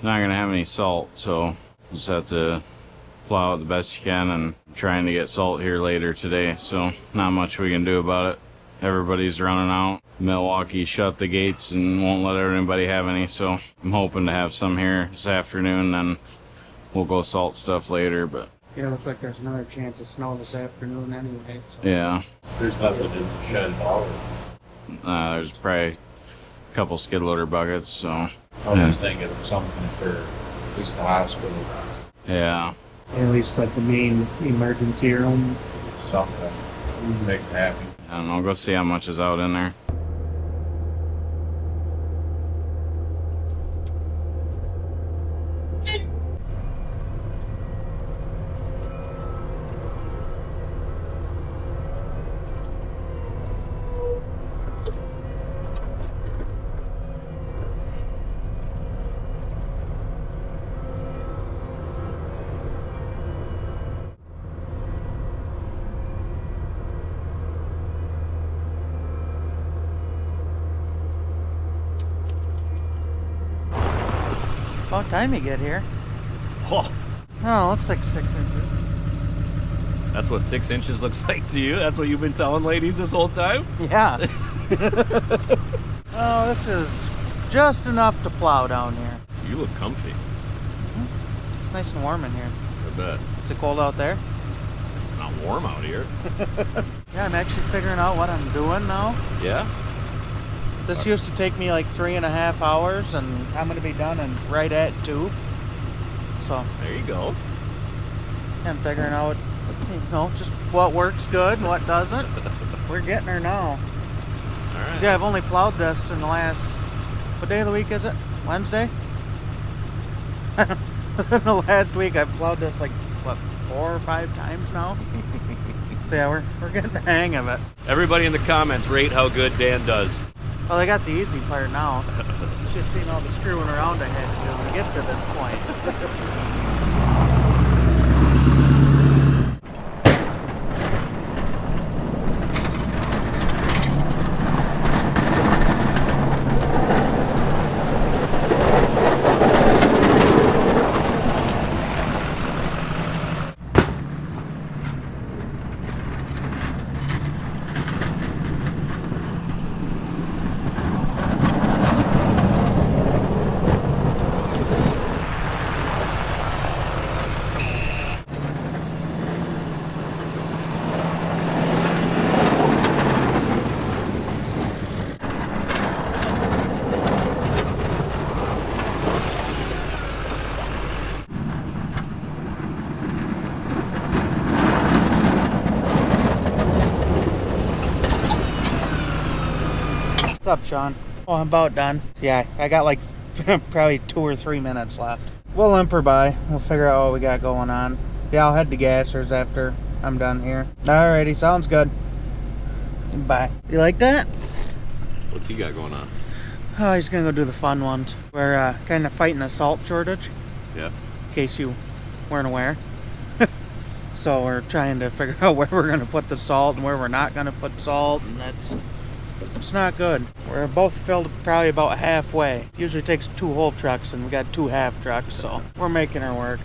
not gonna have any salt, so just have to plow it the best you can, and trying to get salt here later today, so not much we can do about it. Everybody's running out. Milwaukee shut the gates and won't let anybody have any, so I'm hoping to have some here this afternoon, then we'll go salt stuff later. But yeah, it looks like there's another chance of snow this afternoon anyway. So. Yeah. There's nothing to shed at all. There's probably a couple skid loader buckets, so. I was thinking of something for at least the hospital. Yeah. At least like the main emergency room. Something to make it happen. I don't know, go see how much is out in there. About time you get here. Oh, Oh, looks like 6 inches. that's what 6 inches looks like to you? That's what you've been telling ladies this whole time? Yeah. Oh, this is just enough to plow down here. You look comfy. It's nice and warm in here. I bet. Is it cold out there? It's not warm out here. Yeah, I'm actually figuring out what I'm doing now. Yeah? This used to take me like 3.5 hours, and I'm going to be done in right at 2. So, There you go. I'm figuring out, just what works good and what doesn't. We're getting her now. All right. Yeah, I've only plowed this in the last, what day of the week is it? Wednesday? In the last week, I've plowed this like, what, 4 or 5 times now? So yeah, we're getting the hang of it. Everybody in the comments rate how good Dan does. Well, I got the easy part now. Just seen all the screwing around I had to do to get to this point. What's up, Shawn? Oh, I'm about done. Yeah, I got like probably 2 or 3 minutes left. We'll limper by. We'll figure out what we got going on. Yeah, I'll head to Gassers after I'm done here. Alrighty, sounds good. Bye. You like that? What's he got going on? Oh, he's gonna go do the fun ones. We're kind of fighting a salt shortage. Yeah. In case you weren't aware. So we're trying to figure out where we're gonna put the salt and where we're not gonna put salt, and it's not good. We're both filled probably about halfway. Usually takes 2 whole trucks, and we got 2 half trucks, so we're making her work.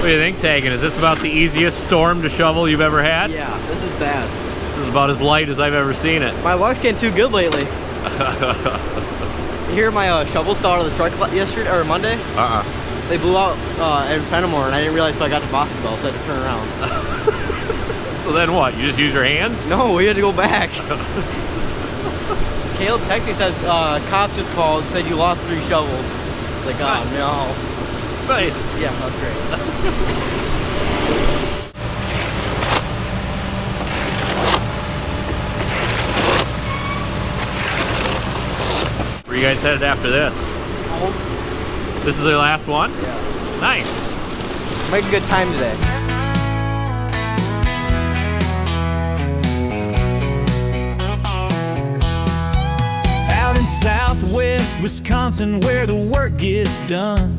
do you think, Taggin? Is this about the easiest storm to shovel you've ever had? Yeah, this is bad. This is about as light as I've ever seen it. My luck's getting too good lately. You hear my shovel stall out of the truck yesterday or Monday? They blew out in Fenimore, and I didn't realize till I got to Boscoville, so I had to turn around. So then what? You just use your hands? No, we had to go back. Kaleb texted me, says cops just called and said you lost 3 shovels. Like, oh no. Nice. Yeah, that's great. Where you guys headed after this? Home. This is the last one? Yeah. Nice. Make a good time today. Out in southwest Wisconsin where the work gets done,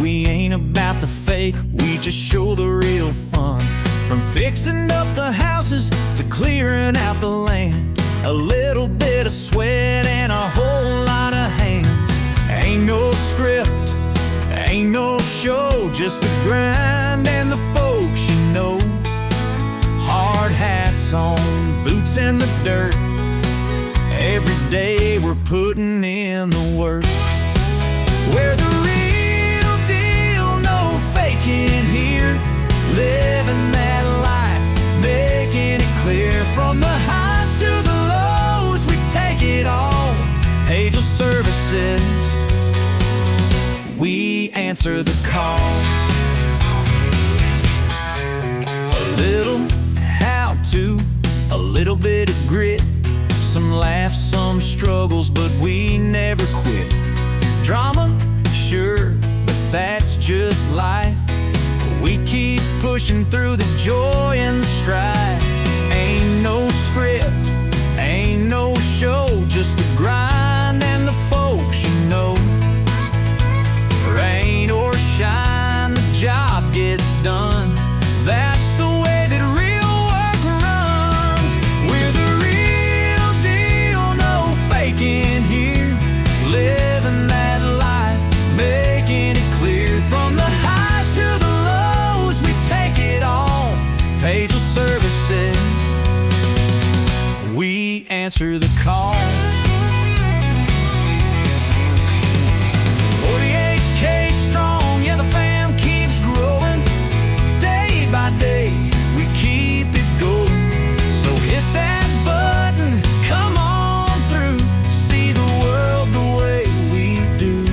we ain't about the fake, we just show the real fun. From fixing up the houses to clearing out the land, a little bit of sweat and a whole lot of hands. Ain't no script, ain't no show, just the grind and the folks you know. Hard hats on, boots in the dirt, every day we're putting in the work. We're the real deal, no faking here, living that life, making it clear. From the highs to the lows, we take it all. Pagel Services, we answer the call. A little how-to, a little bit of grit, some laughs, some struggles, but we never quit. Drama, sure, but that's just life. We keep pushing through the joy and the strife. Ain't no script, ain't no show, just the grind and the folks you know. Rain or shine, the job gets done. That's the way that real work runs. We're the real deal, no faking here, living that life, making it clear. From the highs to the lows, we take it all. Pagel Services, we answer the call. 48K strong, yeah, the fam keeps growing. Day by day, we keep it going. So hit that button, come on through, see the world the way we do.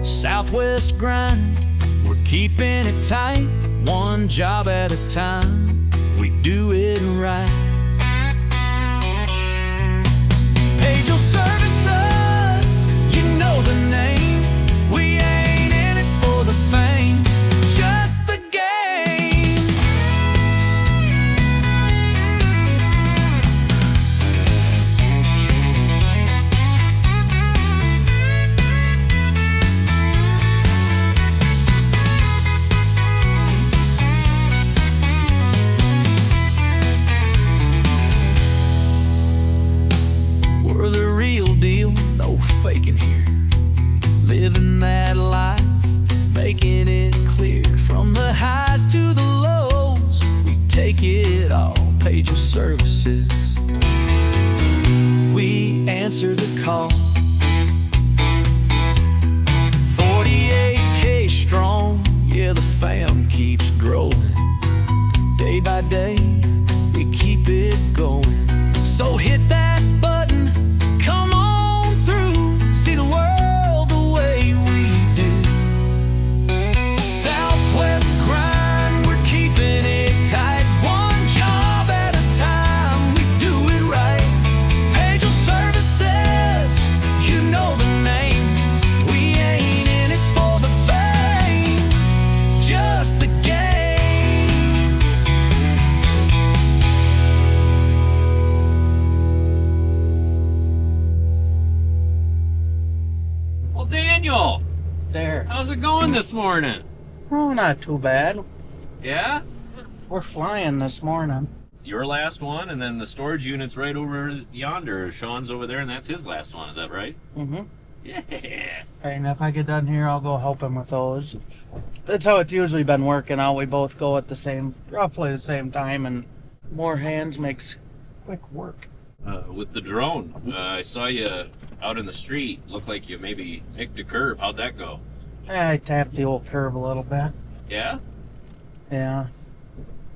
Southwest grind, we're keeping it tight, one job at a time, we do it right. Pagel Services, you know the name. We ain't in it for the fame, just the game. We're the real deal, no faking here, living that life, making it clear. From the highs to the lows, we take it all. Pagel Services, we answer the call. 48K strong, yeah, the fam keeps growing. Day by day, we keep it going. So hit that button, come on through, see the world the way we do. Southwest grind, we're keeping it tight, one job at a time, we do it right. Pagel Services, you know the name. We ain't in it for the fame, just the game. Well, Daniel, There. how's it going this morning? Oh, not too bad. Yeah? We're flying this morning. Your last one, and then the storage unit's right over yonder. Shawn's over there, and that's his last one. Is that right? Mm-hmm. Yeah. And if I get done here, I'll go help him with those. That's how it's usually been working out. We both go at roughly the same time, and more hands makes quick work. With the drone, I saw you out in the street. Looked like you maybe nicked a curb. How'd that go? I tapped the old curb a little bit. Yeah? Yeah.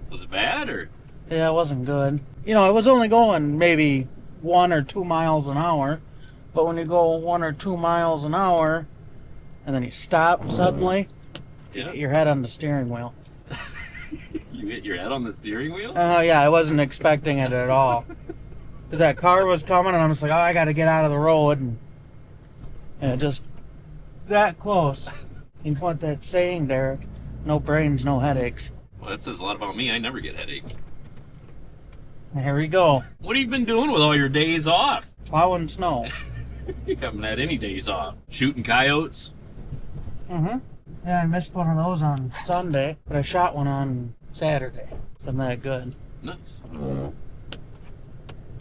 Was it bad, or? Yeah, it wasn't good. You know, I was only going maybe 1 or 2 miles an hour, but when you go 1 or 2 miles an hour, and then you stop suddenly, you hit your head on the steering wheel. You hit your head on the steering wheel? Oh, yeah, I wasn't expecting it at all. Because that car was coming, and I'm just like, oh, I got to get out of the road. And yeah, just that close. You know what that's saying, Derek? No brains, no headaches. Well, that says a lot about me. I never get headaches. Here we go. What have you been doing with all your days off? Plowing snow. You haven't had any days off. Shooting coyotes? Mm-hmm. Yeah, I missed one of those on Sunday, but I shot one on Saturday. So I'm that good. Nice. What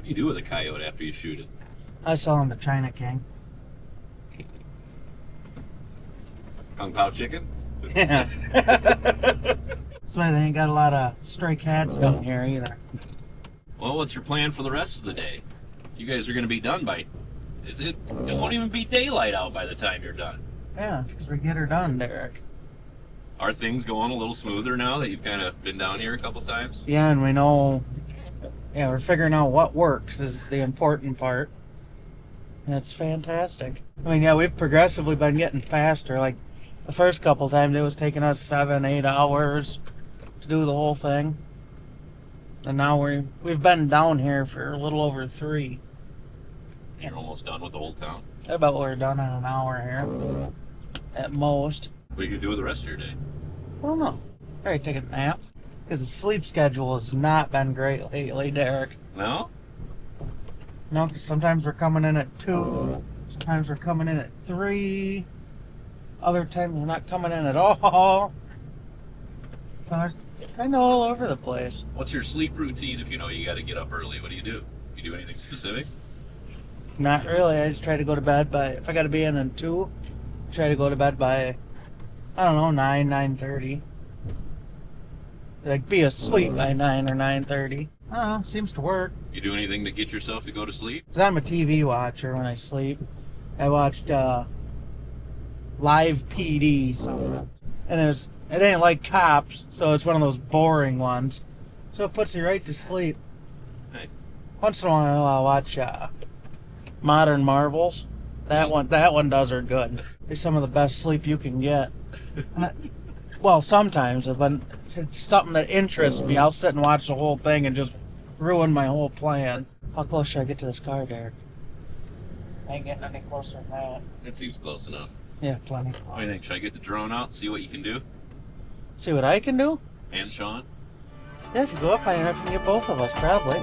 do you do with a coyote after you shoot it? I sell them to China King. Kung Pao chicken? Yeah. That's why they ain't got a lot of stray cats down here either. Well, what's your plan for the rest of the day? You guys are going to be done by... It won't even be daylight out by the time you're done. Yeah, it's because we get her done, Derek. Are things going a little smoother now that you've kind of been down here a couple times? Yeah, and we know... Yeah, we're figuring out what works is the important part. And it's fantastic. I mean, yeah, we've progressively been getting faster. Like, the first couple times it was taking us 7-8 hours to do the whole thing. And now we've been down here for a little over 3. You're almost done with the whole town. I bet we're done in an hour here. At most. What are you going to do with the rest of your day? I don't know. Probably take a nap. Because the sleep schedule has not been great lately, Derek. No? No, because sometimes we're coming in at 2. Sometimes we're coming in at 3. Other times we're not coming in at all. So it's kind of all over the place. What's your sleep routine if you know you got to get up early? What do? You do anything specific? Not really. I just try to go to bed by, if I got to be in at 2, try to go to bed by, I don't know, 9:30. Like, be asleep by 9 or 9:30. I don't know, seems to work. You do anything to get yourself to go to sleep? 'Cause I'm a TV watcher when I sleep. I watched Live PD something. And it ain't like Cops, so it's one of those boring ones. So it puts you right to sleep. Nice. Once in a while I'll watch Modern Marvels. That one does her good. It's some of the best sleep you can get. Well, sometimes, but if it's something that interests me, I'll sit and watch the whole thing and just ruin my whole plan. How close should I get to this car, Derek? I ain't getting any closer than that. That seems close enough. Yeah, plenty. What do you think? Should I get the drone out and see what you can do? See what I can do? And Shawn? Yeah, if you go up high enough, you can get both of us, probably.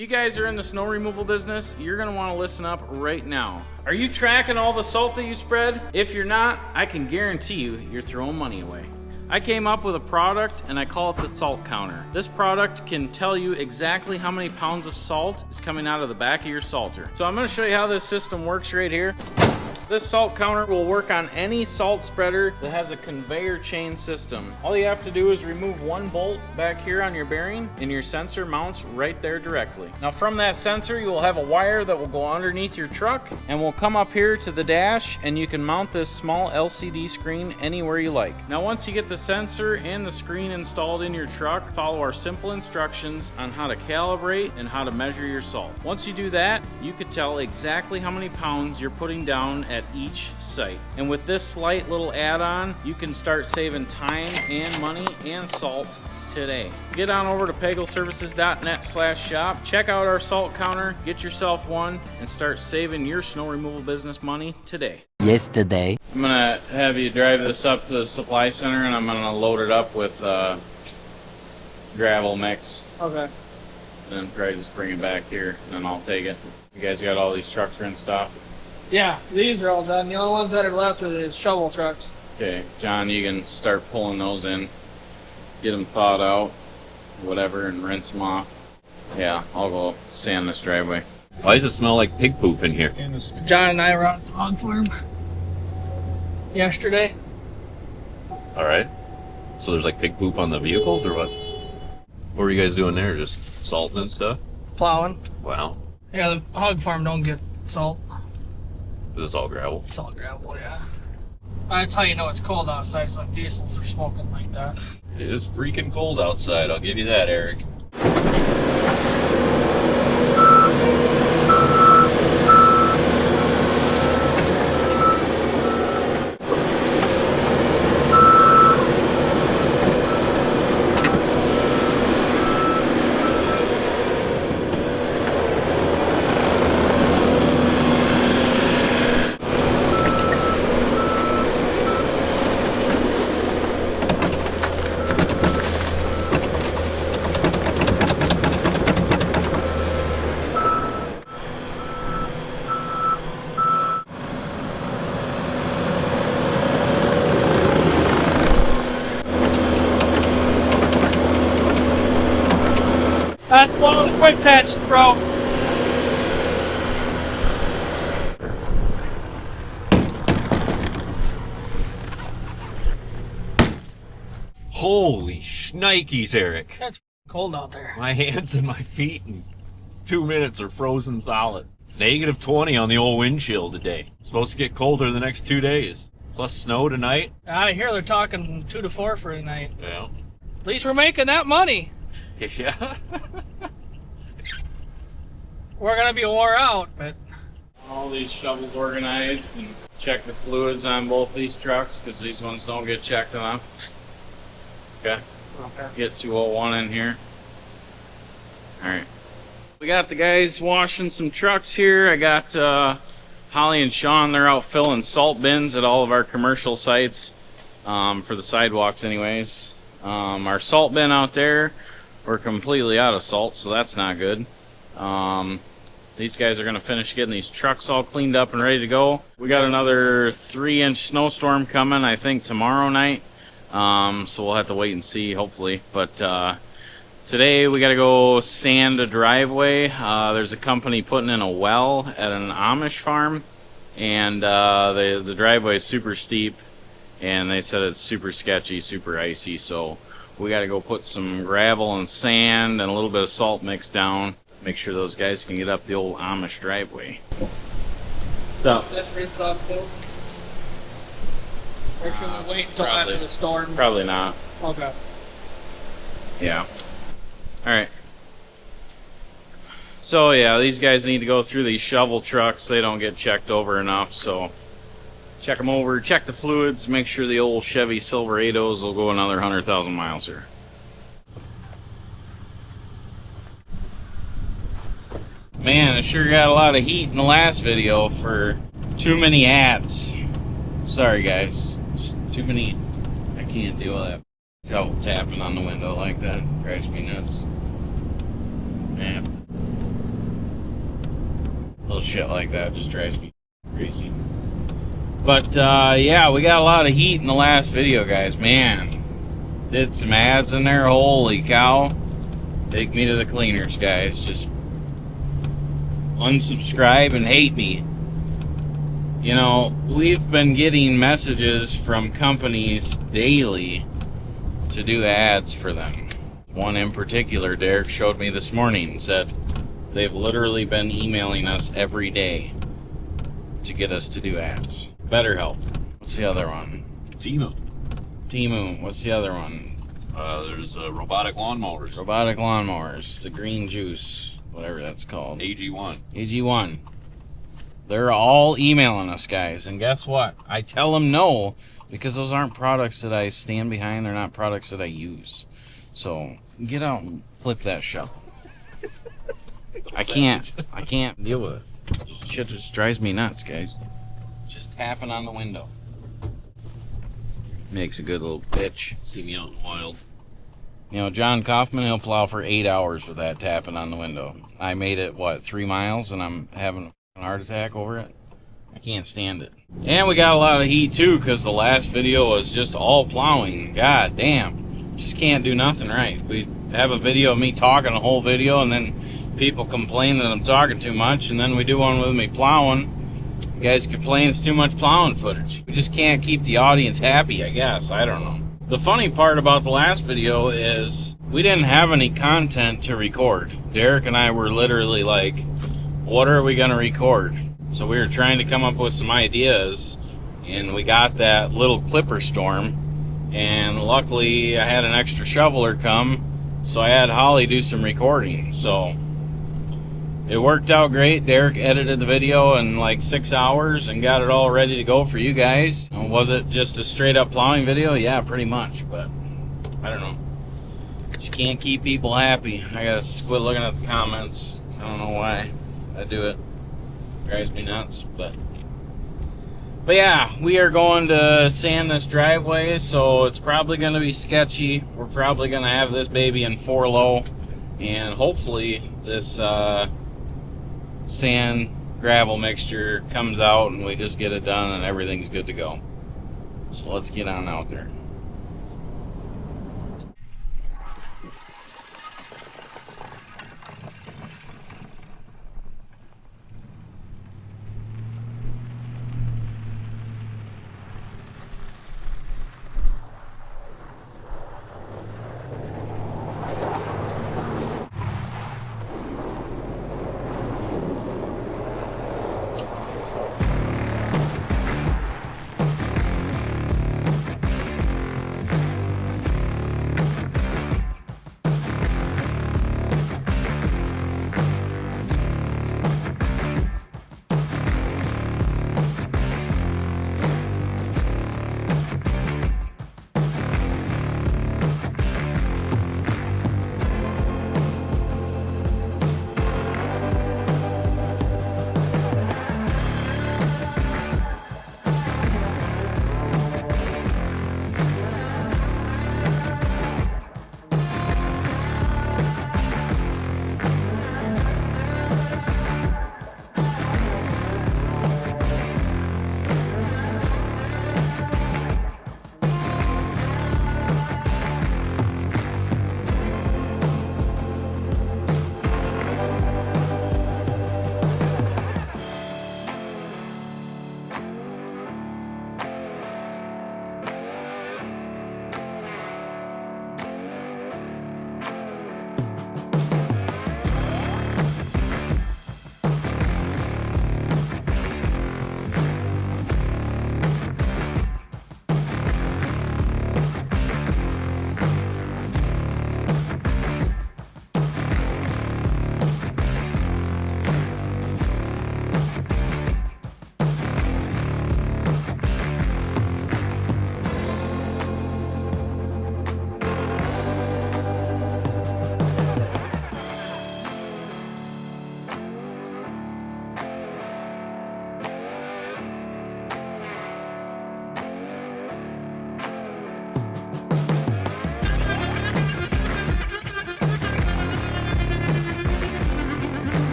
If you guys are in the snow removal business, you're gonna wanna listen up right now. Are you tracking all the salt that you spread? If you're not, I can guarantee you, you're throwing money away. I came up with a product and I call it the salt counter. This product can tell you exactly how many pounds of salt is coming out of the back of your salter. So I'm gonna show you how this system works right here. This salt counter will work on any salt spreader that has a conveyor chain system. All you have to do is remove one bolt back here on your bearing and your sensor mounts right there directly. Now from that sensor, you will have a wire that will go underneath your truck and will come up here to the dash, and you can mount this small LCD screen anywhere you like. Now once you get the sensor and the screen installed in your truck, follow our simple instructions on how to calibrate and how to measure your salt. Once you do that, you can tell exactly how many pounds you're putting down at each site. And with this slight little add-on, you can start saving time and money and salt today. Get on over to pegelservices.net/shop, check out our salt counter, get yourself one, and start saving your snow removal business money today. Yesterday. I'm gonna have you drive this up to the supply center, and I'm gonna load it up with gravel mix. Okay. And then probably just bring it back here, and then I'll take it. You guys got all these trucks rinsed off? Yeah, these are all done. The only ones that are left are the shovel trucks. Okay, John, you can start pulling those in. Get them thawed out, whatever, and rinse them off. Yeah, I'll go sand this driveway. Why does it smell like pig poop in here? John and I were out at the hog farm yesterday. All right. So there's like pig poop on the vehicles or what? What were you guys doing there? Just salting and stuff? Plowing. Wow. Yeah, the hog farm don't get salt. Is this all gravel? It's all gravel, yeah. That's how you know it's cold outside, is when diesels are smoking like that. It is freaking cold outside, I'll give you that, Eric. That's one of the quick patches, bro. Holy shnikes, Eric. It's cold out there. My hands and my feet in 2 minutes are frozen solid. -20 on the old windshield today. It's supposed to get colder the next 2 days. Plus snow tonight. I hear they're talking 2 to 4 for tonight. Yeah. At least we're making that money. Yeah. We're gonna be wore out, but All these shovels organized, and check the fluids on both these trucks, because these ones don't get checked enough. Okay. Get 201 in here. Alright. We got the guys washing some trucks here. I got Holly and Shawn, they're out filling salt bins at all of our commercial sites, for the sidewalks anyways. Our salt bin out there, we're completely out of salt, so that's not good. These guys are going to finish getting these trucks all cleaned up and ready to go. We got another 3-inch snowstorm coming, I think, tomorrow night. So we'll have to wait and see, hopefully. But today we got to go sand a driveway. There's a company putting in a well at an Amish farm, and the driveway is super steep, and they said it's super sketchy, super icy. So we got to go put some gravel and sand and a little bit of salt mixed down. Make sure those guys can get up the old Amish driveway. So, that's rinse off too. Or should we wait until probably. after the storm? Probably not. Okay. Yeah. Alright. So yeah, these guys need to go through these shovel trucks. They don't get checked over enough, so check them over, check the fluids, make sure the old Chevy Silverados will go another 100,000 miles here. Man, I sure got a lot of heat in the last video for too many ads. Sorry guys, just too many. I can't deal with that shovel tapping on the window like that. Drives me nuts. I have to Little shit like that just drives me crazy. But yeah, we got a lot of heat in the last video, guys. Man, did some ads in there. Holy cow. Take me to the cleaners, guys. Just unsubscribe and hate me. You know, we've been getting messages from companies daily to do ads for them. One in particular, Derek showed me this morning, said they've literally been emailing us every day to get us to do ads. BetterHelp. What's the other one? Temu. What's the other one? There's robotic lawnmowers. Robotic lawnmowers. The green juice. Whatever that's called. AG1. They're all emailing us, guys. And guess what? I tell them no, because those aren't products that I stand behind. They're not products that I use. So get out and flip that shovel. I can't deal with it. This shit just drives me nuts, guys. Just tapping on the window. Makes a good little bitch. See me out in the wild. You know, John Kaufman, he'll plow for 8 hours with that tapping on the window. I made it, what, 3 miles, and I'm having a heart attack over it? I can't stand it. And we got a lot of heat, too, because the last video was just all plowing. God damn. Just can't do nothing right. We have a video of me talking the whole video, and then people complain that I'm talking too much, and then we do one with me plowing. You guys complain it's too much plowing footage. We just can't keep the audience happy, I guess. I don't know. The funny part about the last video is we didn't have any content to record. Derek and I were literally like, what are we going to record? So we were trying to come up with some ideas, and we got that little clipper storm, and luckily I had an extra shoveler come, so I had Holly do some recording. So it worked out great. Derek edited the video in like 6 hours and got it all ready to go for you guys. And was it just a straight up plowing video? Yeah, pretty much, but I don't know. Just can't keep people happy. I gotta quit looking at the comments. I don't know why I do it. Drives me nuts, but yeah, we are going to sand this driveway, so it's probably going to be sketchy. We're probably going to have this baby in 4-low, and hopefully this sand gravel mixture comes out and we just get it done and everything's good to go. So let's get on out there.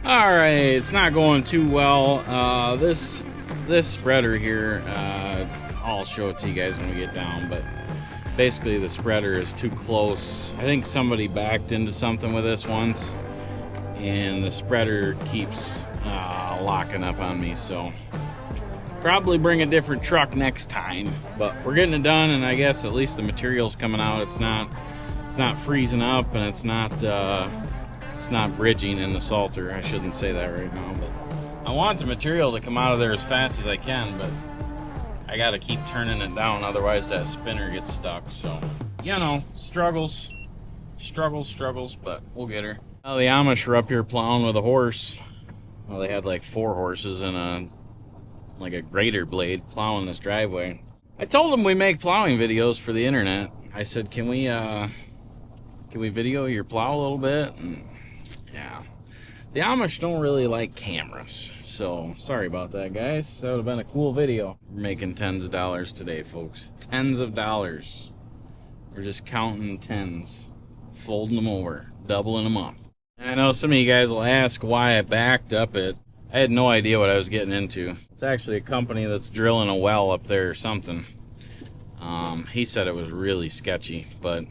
All right, it's not going too well. This spreader here, I'll show it to you guys when we get down, but basically the spreader is too close. I think somebody backed into something with this once, and the spreader keeps locking up on me, so probably bring a different truck next time. But we're getting it done, and I guess at least the material's coming out. It's not freezing up, and it's not bridging in the salter. I shouldn't say that right now, but I want the material to come out of there as fast as I can, but I gotta keep turning it down, otherwise that spinner gets stuck. So, you know, struggles, but we'll get her. Well, the Amish were up here plowing with a horse. Well, they had like 4 horses and a grater blade plowing this driveway. I told them we make plowing videos for the internet. I said, can we video your plow a little bit? And yeah, the Amish don't really like cameras, so sorry about that, guys. That would have been a cool video. We're making tens of dollars today, folks. Tens of dollars. We're just counting tens, folding them over, doubling them up. I know some of you guys will ask why I backed up it. I had no idea what I was getting into. It's actually a company that's drilling a well up there or something. He said it was really sketchy, but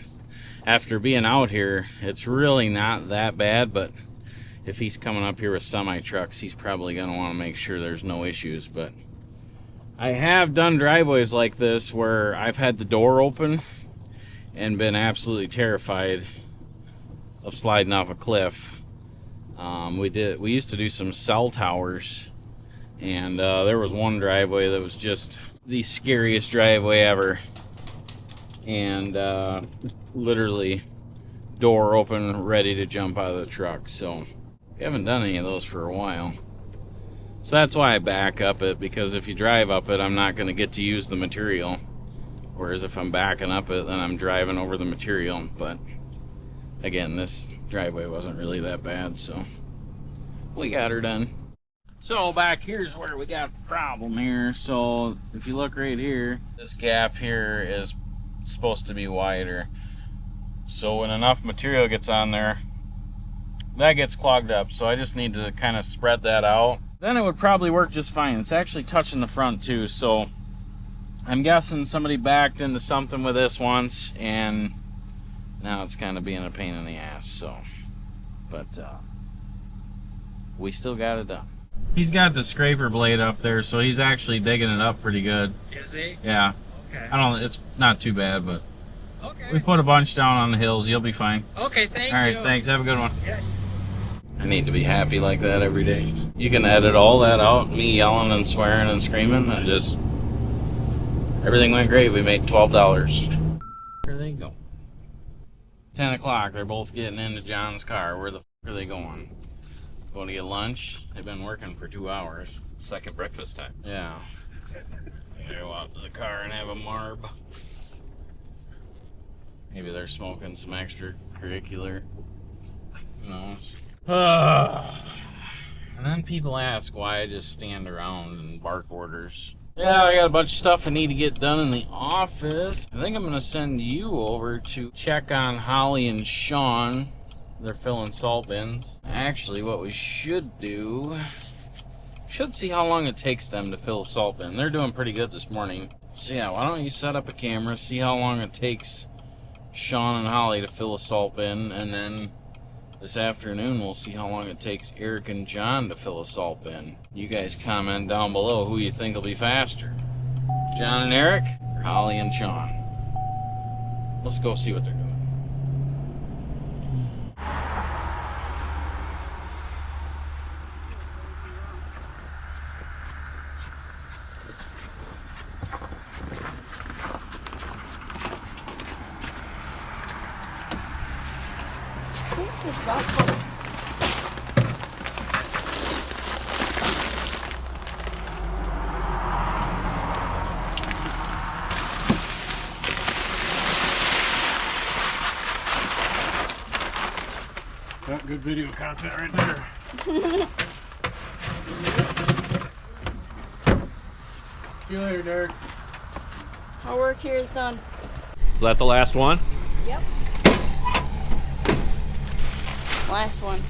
after being out here, it's really not that bad. But if he's coming up here with semi trucks, he's probably going to want to make sure there's no issues. But I have done driveways like this where I've had the door open and been absolutely terrified of sliding off a cliff. We used to do some cell towers, and there was one driveway that was just the scariest driveway ever, and literally door open, ready to jump out of the truck. So we haven't done any of those for a while, so that's why I back up it, because if you drive up it, I'm not going to get to use the material, whereas if I'm backing up it, then I'm driving over the material. But again, this driveway wasn't really that bad, so we got her done. So back here's where we got the problem here. So if you look right here, this gap here is supposed to be wider. So when enough material gets on there, that gets clogged up. So I just need to kind of spread that out. Then it would probably work just fine. It's actually touching the front too. So I'm guessing somebody backed into something with this once, and now it's kind of being a pain in the ass. So, but we still got it done. He's got the scraper blade up there, so he's actually digging it up pretty good. Is he? Yeah. Okay. It's not too bad, but Okay. we put a bunch down on the hills. You'll be fine. Okay, thank you. All right, thanks. Have a good one. Yeah. I need to be happy like that every day. You can edit all that out, me yelling and swearing and screaming, and just everything went great. We made $12. Here they go. 10 o'clock. They're both getting into John's car. Where the f are they going? Going to get lunch? They've been working for 2 hours. Second breakfast time. Yeah. They go out to the car and have a marb. Maybe they're smoking some extracurricular. Who knows? And then people ask why I just stand around and bark orders. Yeah, I got a bunch of stuff I need to get done in the office. I think I'm going to send you over to check on Holly and Shawn. They're filling salt bins. Actually, what we should do, should see how long it takes them to fill a salt bin. They're doing pretty good this morning. So yeah, why don't you set up a camera, see how long it takes Shawn and Holly to fill a salt bin, and then this afternoon we'll see how long it takes Eric and John to fill a salt bin. You guys comment down below who you think will be faster, John and Eric or Holly and Shawn. Let's go see what they're doing. This is not fun. Got good video content right there. See you later, Derek. Our work here is done. Is that the last one? Yep. Last one.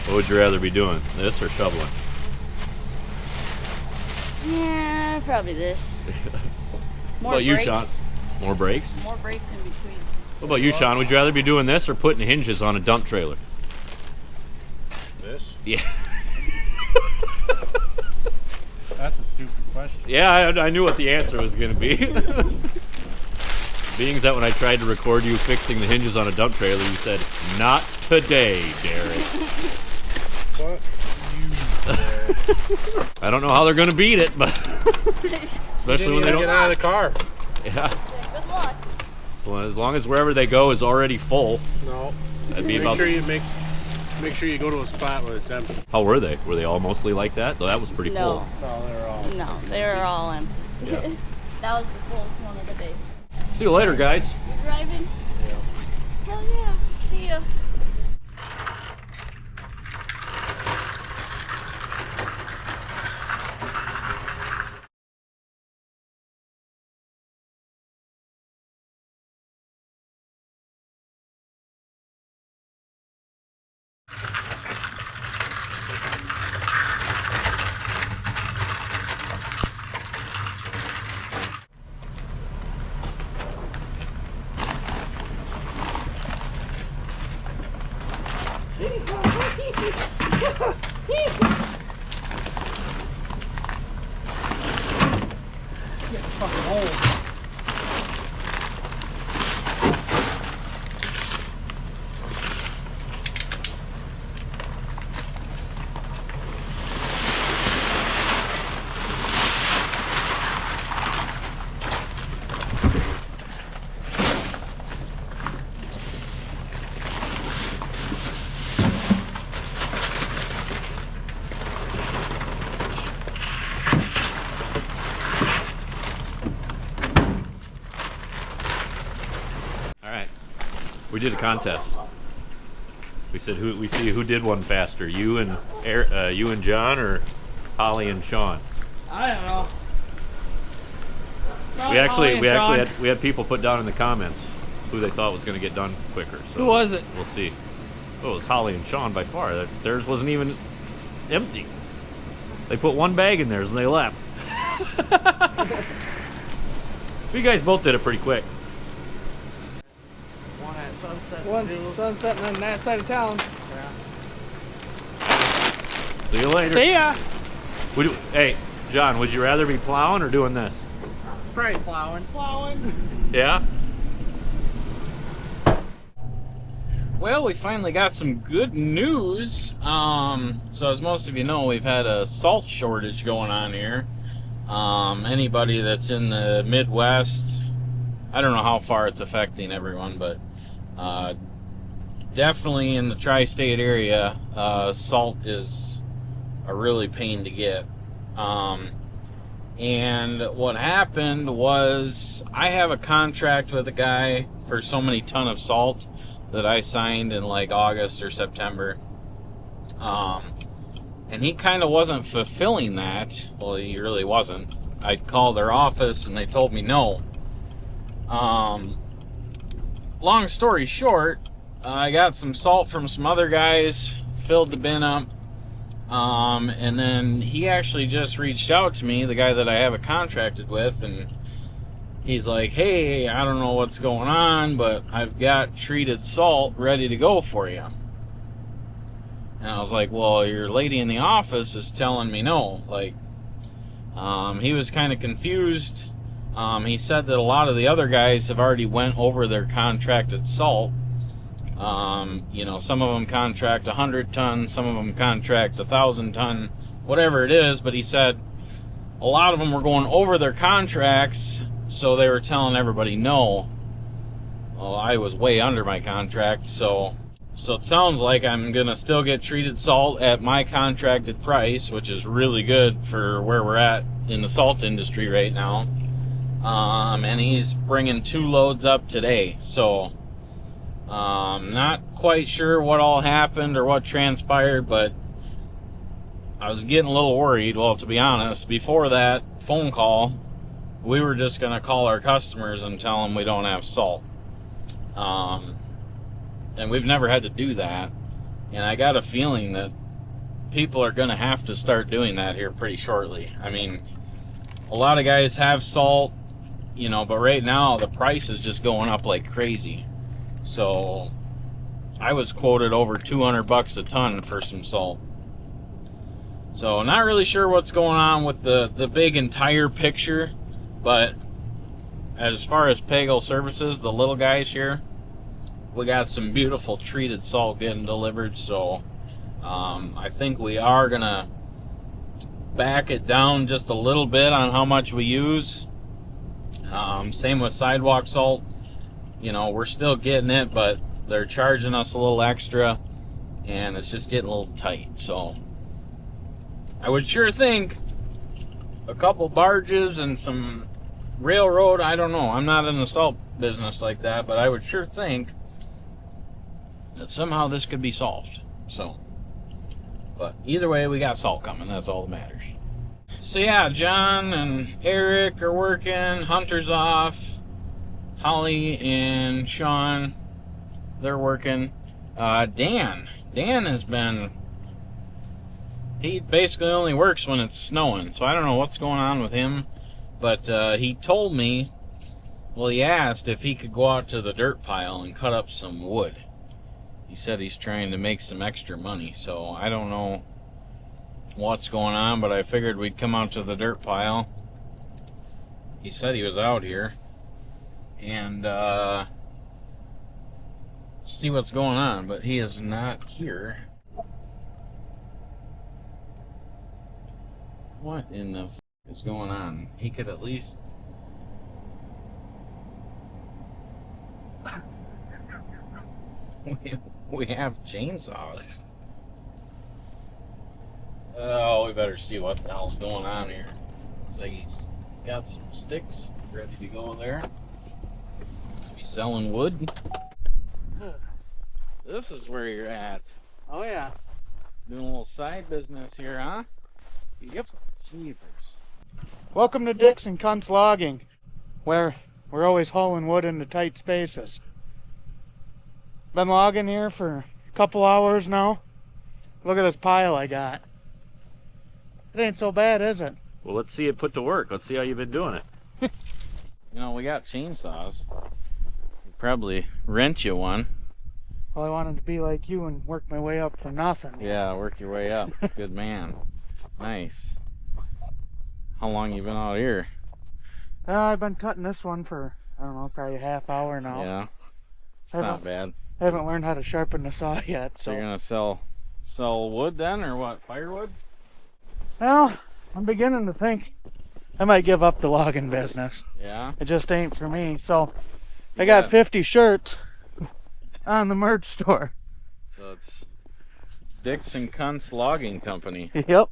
What would you rather be doing, this or shoveling? Yeah, probably this. What about you, Shawn? More brakes? More brakes in between. What about you, Shawn? Would you rather be doing this or putting hinges on a dump trailer? This? Yeah. That's a stupid question. Yeah, I knew what the answer was going to be. Being that when I tried to record you fixing the hinges on a dump trailer, you said, "Not today, Derek." Fuck you. I don't know how they're going to beat it, but especially when they don't get out of the car. Yeah. Good luck. So as long as wherever they go is already full. No. That'd be Make about. sure you make sure you go to a spot where it's empty. How were they? Were they all mostly like that? Though that was pretty No. full. No, they're all. No, they were all empty. Yeah. That was the fullest one of the day. See you later, guys. You driving? Yeah. Hell yeah. See ya. We did a contest. We said we see who did one faster, you and John, or Holly and Shawn. I don't know. We had people put down in the comments who they thought was going to get done quicker. So Who was it? We'll see. Oh, it was Holly and Shawn by far. Theirs wasn't even empty. They put one bag in theirs and they left. You guys both did it pretty quick. One at Sunset. One's sunsetting on that side of town. See you later. See ya. Hey, John, would you rather be plowing or doing this? Probably plowing. Plowing. Yeah? Well, we finally got some good news. So as most of you know, we've had a salt shortage going on here. Anybody that's in the Midwest, I don't know how far it's affecting everyone, but definitely in the tri-state area, salt is a really pain to get. And what happened was I have a contract with a guy for so many ton of salt that I signed in like August or September. And he kind of wasn't fulfilling that. Well, he really wasn't. I called their office and they told me no. Long story short, I got some salt from some other guys, filled the bin up, and then he actually just reached out to me, the guy that I have it contracted with, and he's like, hey, I don't know what's going on, but I've got treated salt ready to go for you. And I was like, well, your lady in the office is telling me no. Like, he was kind of confused. He said that a lot of the other guys have already went over their contracted salt. You know, some of them contract 100 ton, some of them contract 1,000 ton, whatever it is. But he said a lot of them were going over their contracts, so they were telling everybody no. Well, I was way under my contract, so it sounds like I'm gonna still get treated salt at my contracted price, which is really good for where we're at in the salt industry right now. And he's bringing 2 loads up today, so not quite sure what all happened or what transpired, but I was getting a little worried. Well, to be honest, before that phone call, we were just gonna call our customers and tell them we don't have salt. And we've never had to do that. And I got a feeling that people are going to have to start doing that here pretty shortly. I mean, a lot of guys have salt, you know, but right now the price is just going up like crazy. So I was quoted over $200 a ton for some salt. So not really sure what's going on with the big entire picture, but as far as Pagel Services, the little guys here, we got some beautiful treated salt getting delivered. So I think we are gonna back it down just a little bit on how much we use. Same with sidewalk salt. You know, we're still getting it, but they're charging us a little extra, and it's just getting a little tight. So I would sure think a couple barges and some railroad, I don't know, I'm not in the salt business like that, but I would sure think that somehow this could be solved. So, but either way, we got salt coming. That's all that matters. So yeah, John and Eric are working. Hunter's off. Holly and Shawn, they're working. Dan has been, he basically only works when it's snowing, so I don't know what's going on with him, but he told me, well, he asked if he could go out to the dirt pile and cut up some wood. He said he's trying to make some extra money, so I don't know what's going on, but I figured we'd come out to the dirt pile. He said he was out here, and see what's going on, but he is not here. What in the f is going on? He could at least... we have chainsaws. Oh, we better see what the hell's going on here. Looks like he's got some sticks ready to go there. Must be selling wood. This is where you're at. Oh yeah. Doing a little side business here, huh? Yep. Jeepers. Welcome to Dick's and Kuntz Logging, where we're always hauling wood into tight spaces. Been logging here for a couple hours now. Look at this pile I got. It ain't so bad, is it? Well, let's see it put to work. Let's see how you've been doing it. You know, we got chainsaws. We'll probably rent you one. Well, I wanted to be like you and work my way up for nothing. Yeah, work your way up. Good man. Nice. How long you been out here? I've been cutting this one for, I don't know, probably a half hour now. Yeah. It's not bad. I haven't learned how to sharpen the saw yet. So you're gonna sell wood then, or what? Firewood? Well, I'm beginning to think I might give up the logging business. Yeah. It just ain't for me. So I got 50 shirts on the merch store. So it's Dick's and Kuntz Logging Company. Yep.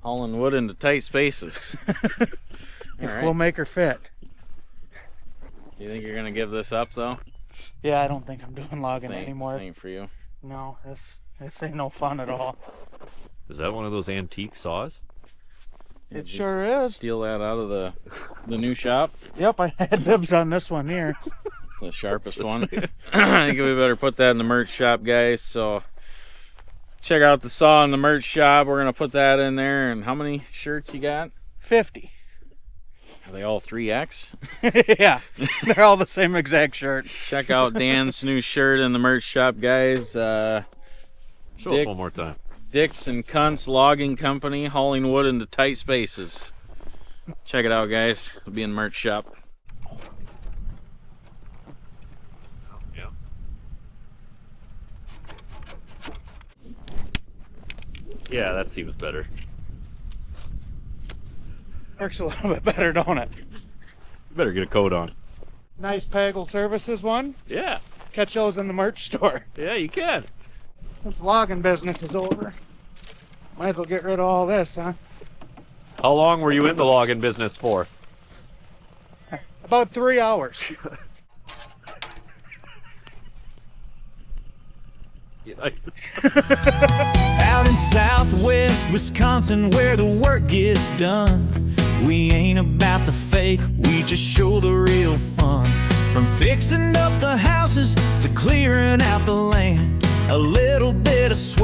Hauling wood into tight spaces. All right. We'll make her fit. Do you think you're gonna give this up though? Yeah, I don't think I'm doing logging anymore. This ain't for you. No, this ain't no fun at all. Is that one of those antique saws? It Did you sure is. Steal that out of the new shop. Yep, I had dibs on this one here. It's the sharpest one. I think we better put that in the merch shop, guys. So check out the saw in the merch shop. We're gonna put that in there. And how many shirts you got? 50. Are they all 3X? Yeah, they're all the same exact shirt. Check out Dan's new shirt in the merch shop, guys. Show us one more time. Dick's and Kuntz Logging Company, hauling wood into tight spaces. Check it out, guys. It'll be in the merch shop. Yeah. Yeah, that seems better. Works a little bit better, don't it? You better get a coat on. Nice Pagel Services one. Yeah. Catch those in the merch store. Yeah, you can. This logging business is over. Might as well get rid of all this, huh? How long were you in the logging business for? About 3 hours. Out in southwest Wisconsin where the work gets done, we ain't about the fake, we just show the real fun. From fixing up the houses to clearing out the land, a little bit of sweat.